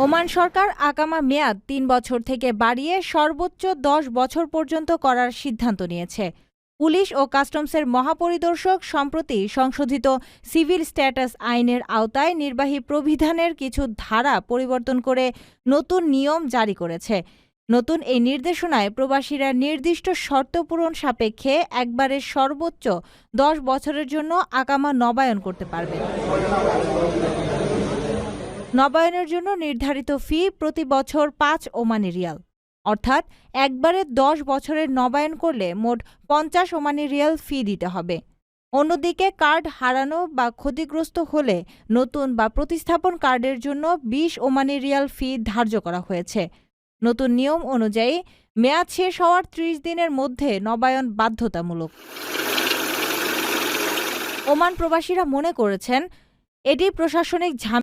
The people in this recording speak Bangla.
ওমান সরকার আকামা মেয়াদ ৩ বছর থেকে বাড়িয়ে সর্বোচ্চ ১০ বছর পর্যন্ত করার সিদ্ধান্ত নিয়েছে। পুলিশ ও কাস্টমসের মহাপরিদর্শক সম্প্রতি সংশোধিত সিভিল স্ট্যাটাস আইনের আওতায় নির্বাহী প্রবিধানের কিছু ধারা পরিবর্তন করে নতুন নিয়ম জারি করেছে। নতুন এই নির্দেশনায় প্রবাসীরা নির্দিষ্ট শর্ত পূরণ সাপেক্ষে একবারে সর্বোচ্চ ১০ বছরের জন্য আকামা নবায়ন করতে পারবে। নবায়নের জন্য নির্ধারিত ফি প্রতি বছর ৫ ওমানি রিয়াল, অর্থাৎ একবারে ১০ বছরের নবায়ন করলে মোট ৫০ ওমানি রিয়াল ফি দিতে হবে। অন্যদিকে কার্ড হারানো বা ক্ষতিগ্রস্ত হলে নতুন বা প্রতিস্থাপন কার্ডের জন্য ২০ ওমানি রিয়াল ফি ধার্য করা হয়েছে। নতুন নিয়ম অনুযায়ী মেয়াদ শেষ হওয়ার ৩০ দিনের মধ্যে নবায়ন বাধ্যতামূলক। ওমান প্রবাসীরা মনে করেছেন এটি প্রশাসনিক